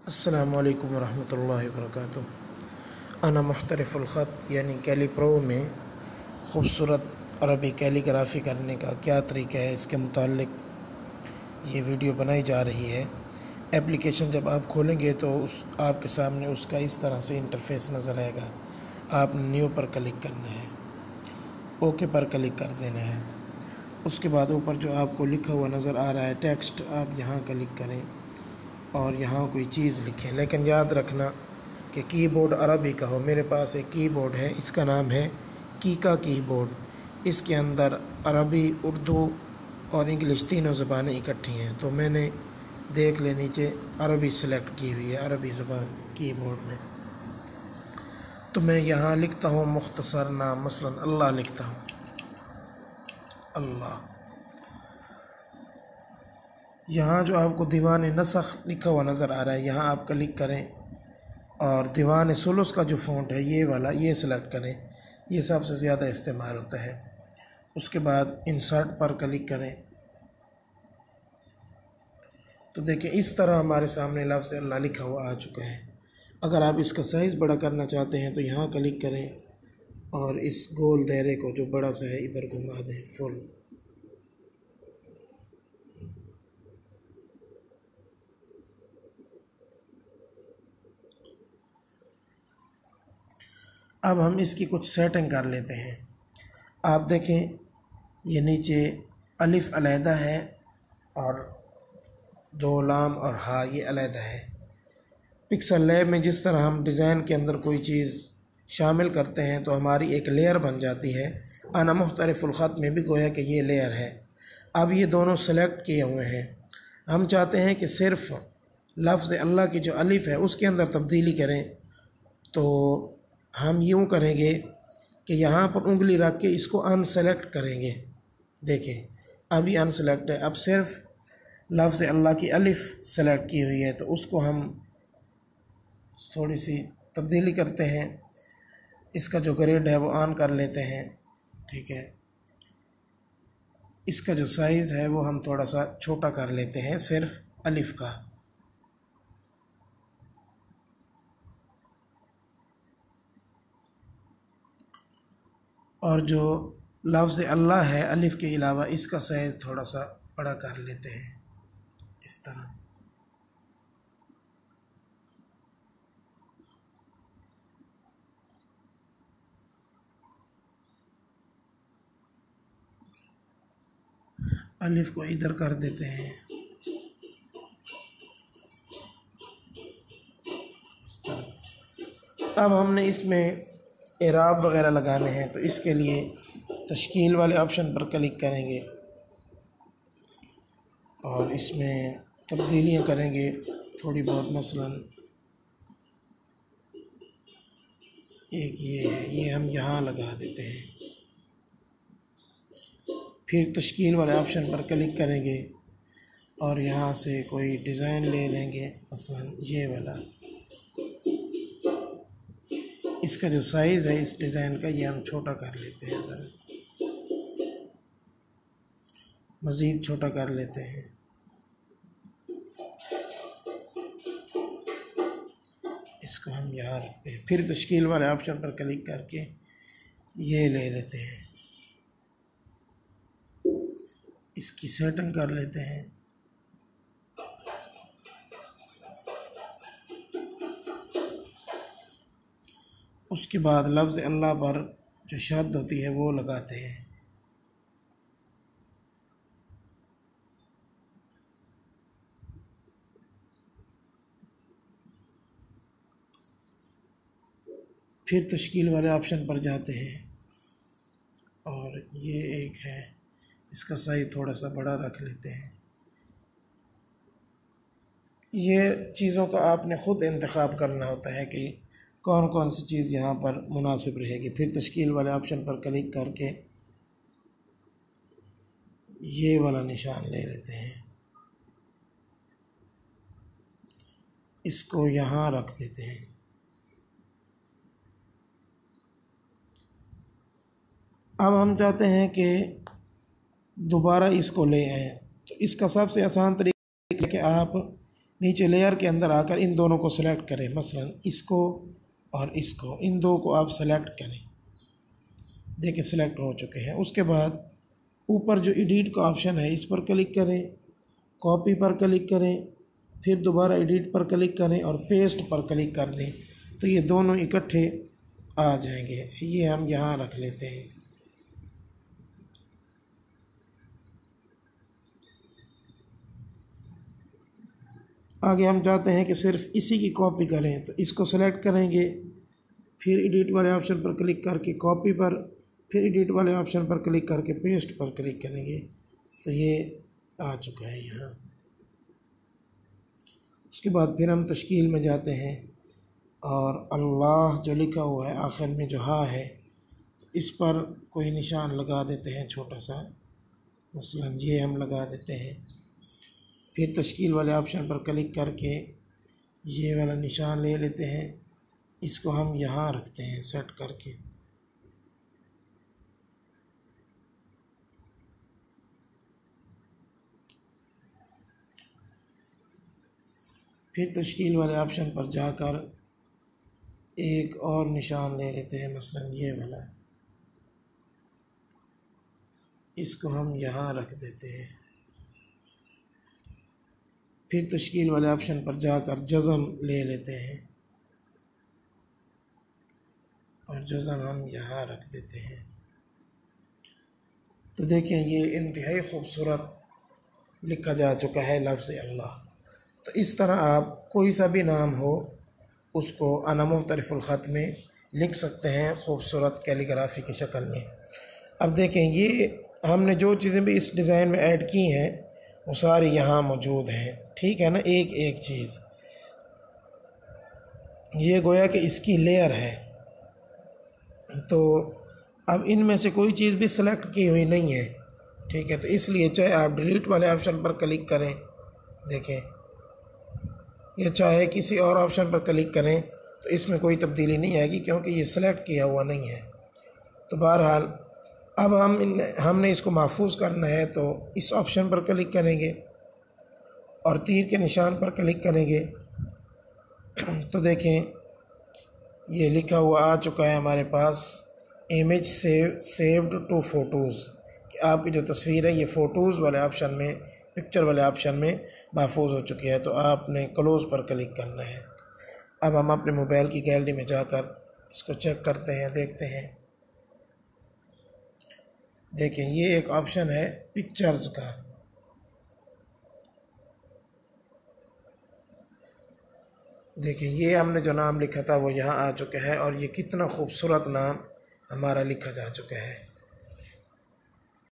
अस्सलामु अलैकुम वरहमतुल्लाहि वबरकातुहू। अना मुख्तलिफ़ुल ख़त यानी कैलीप्रो में ख़ूबसूरत अरबी कैलीग्राफ़ी करने का क्या तरीका है, इसके मुताल्लिक ये वीडियो बनाई जा रही है। एप्लीकेशन जब आप खोलेंगे तो आपके सामने उसका इस तरह से इंटरफेस नज़र आएगा। आपने न्यू पर क्लिक करना है, ओके पर क्लिक कर देना है। उसके बाद ऊपर जो आपको लिखा हुआ नज़र आ रहा है टेक्स्ट, आप यहाँ क्लिक करें और यहाँ कोई चीज़ लिखें। लेकिन याद रखना कि कीबोर्ड अरबी का हो। मेरे पास एक कीबोर्ड है, इसका नाम है कीका कीबोर्ड। इसके अंदर अरबी, उर्दू और इंग्लिश तीनों ज़बानें इकट्ठी हैं। तो मैंने देख ले नीचे अरबी सेलेक्ट की हुई है, अरबी ज़बान कीबोर्ड में। तो मैं यहाँ लिखता हूँ मुख्तसर नाम, मसलन अल्लाह लिखता हूँ, अल्लाह। यहाँ जो आपको दीवान नसख लिखा हुआ नज़र आ रहा है, यहाँ आप क्लिक करें और दीवान सुलुस का जो फ़ॉन्ट है ये वाला, ये सिलेक्ट करें। ये सबसे ज़्यादा इस्तेमाल होता है। उसके बाद इंसर्ट पर क्लिक करें तो देखिए इस तरह हमारे सामने लफ्ज़ अल्लाह लिखा हुआ आ चुका है। अगर आप इसका साइज़ बड़ा करना चाहते हैं तो यहाँ क्लिक करें और इस गोल दायरे को जो बड़ा सा है इधर घुमा दें फुल। अब हम इसकी कुछ सेटिंग कर लेते हैं। आप देखें ये नीचे अलिफ अलहदा है और दो लाम और हा ये अलहदा है। पिक्सल लैब में जिस तरह हम डिज़ाइन के अंदर कोई चीज़ शामिल करते हैं तो हमारी एक लेयर बन जाती है। अना मुख्तलिफ़ुल ख़त में भी गोया कि ये लेयर है। अब ये दोनों सेलेक्ट किए हुए हैं। हम चाहते हैं कि सिर्फ़ लफ्ज़ अल्लाह की जो अलिफ है उसके अंदर तब्दीली करें। तो हम यूँ करेंगे कि यहाँ पर उंगली रख के इसको अनसेलेक्ट करेंगे। देखें अभी अनसेलेक्ट है। अब सिर्फ लफ्ज़ अल्लाह की अलिफ सेलेक्ट की हुई है तो उसको हम थोड़ी सी तब्दीली करते हैं। इसका जो ग्रेड है वो ऑन कर लेते हैं, ठीक है। इसका जो साइज़ है वो हम थोड़ा सा छोटा कर लेते हैं, सिर्फ अलिफ का। और जो लफ्ज़ अल्लाह है अलिफ के अलावा, इसका साइज़ थोड़ा सा बड़ा कर लेते हैं इस तरह। अलिफ को इधर कर देते हैं इस तरह। अब हमने इसमें एराब वगैरह लगाने हैं तो इसके लिए तश्कील वाले ऑप्शन पर क्लिक करेंगे और इसमें तब्दीलियाँ करेंगे थोड़ी बहुत। मसलन एक ये है, ये हम यहाँ लगा देते हैं। फिर तश्कील वाले ऑप्शन पर क्लिक करेंगे और यहाँ से कोई डिज़ाइन ले लेंगे, मसलन ये वाला। इसका जो साइज़ है इस डिज़ाइन का ये हम छोटा कर लेते हैं, ज़रा मज़ीद छोटा कर लेते हैं। इसको हम यहाँ रखते हैं। फिर तश्कील वाले ऑप्शन पर क्लिक करके ये ले लेते हैं, इसकी सेटिंग कर लेते हैं। उसके बाद लफ्ज़ अल्लाह पर जो शद होती है वो लगाते हैं। फिर तश्कील वाले ऑप्शन पर जाते हैं और ये एक है, इसका साइज़ थोड़ा सा बड़ा रख लेते हैं। ये चीज़ों का आपने ख़ुद इंतखाब करना होता है कि कौन कौन सी चीज़ यहाँ पर मुनासिब रहेगी। फिर तश्कील वाले ऑप्शन पर क्लिक करके ये वाला निशान ले लेते हैं, इसको यहाँ रख देते हैं। अब हम चाहते हैं कि दोबारा इसको ले आएँ, तो इसका सबसे आसान तरीका है कि आप नीचे लेयर के अंदर आकर इन दोनों को सिलेक्ट करें, मसलन इसको और इसको, इन दो को आप सेलेक्ट करें। देखिए सिलेक्ट हो चुके हैं। उसके बाद ऊपर जो एडिट का ऑप्शन है इस पर क्लिक करें, कॉपी पर क्लिक करें, फिर दोबारा एडिट पर क्लिक करें और पेस्ट पर क्लिक कर दें, तो ये दोनों इकट्ठे आ जाएंगे। ये हम यहाँ रख लेते हैं। आगे हम चाहते हैं कि सिर्फ इसी की कॉपी करें, तो इसको सेलेक्ट करेंगे, फिर एडिट वाले ऑप्शन पर क्लिक करके कॉपी पर, फिर एडिट वाले ऑप्शन पर क्लिक करके पेस्ट पर क्लिक करेंगे, तो ये आ चुका है यहाँ। उसके बाद फिर हम तश्कील में जाते हैं और अल्लाह जो लिखा हुआ है आखिर में जो हा है, तो इस पर कोई निशान लगा देते हैं छोटा सा, मसलन ये हम लगा देते हैं। फिर तश्कील वाले ऑप्शन पर क्लिक करके ये वाला निशान ले लेते हैं, इसको हम यहाँ रखते हैं सेट करके। फिर तश्कील वाले ऑप्शन पर जाकर एक और निशान ले लेते हैं, मसलन ये वाला, इसको हम यहाँ रख देते हैं। फिर तश्कील वाले ऑप्शन पर जाकर जज़म ले लेते हैं और जज़म हम यहाँ रख देते हैं। तो देखें ये इंतहाई खूबसूरत लिखा जा चुका है लफ्ज़ अल्लाह। तो इस तरह आप कोई सा भी नाम हो उसको अना मुख्तलिफुल ख़त में लिख सकते हैं खूबसूरत कैलीग्राफी की शक्ल में। अब देखें ये हमने जो चीज़ें भी इस डिज़ाइन में ऐड की हैं वो सारी यहाँ मौजूद हैं, ठीक है ना। एक एक चीज़ ये गोया कि इसकी लेयर है, तो अब इनमें से कोई चीज़ भी सिलेक्ट की हुई नहीं है, ठीक है। तो इसलिए चाहे आप डिलीट वाले ऑप्शन पर क्लिक करें, देखें, या चाहे किसी और ऑप्शन पर क्लिक करें, तो इसमें कोई तब्दीली नहीं आएगी क्योंकि ये सिलेक्ट किया हुआ नहीं है। तो बहरहाल अब हमने इसको महफूज करना है, तो इस ऑप्शन पर क्लिक करेंगे और तीर के निशान पर क्लिक करेंगे, तो देखें ये लिखा हुआ आ चुका है हमारे पास, इमेज सेव्ड टू फ़ोटोज़, कि आपकी जो तस्वीर है ये फ़ोटोज़ वाले ऑप्शन में, पिक्चर वाले ऑप्शन में महफूज हो चुकी है। तो आपने क्लोज़ पर क्लिक करना है। अब हम अपने मोबाइल की गैलरी में जाकर इसको चेक करते हैं, देखते हैं। देखें ये एक ऑप्शन है पिक्चर्स का, देखिए ये हमने जो नाम लिखा था वो यहाँ आ चुका है और ये कितना खूबसूरत नाम हमारा लिखा जा चुका है।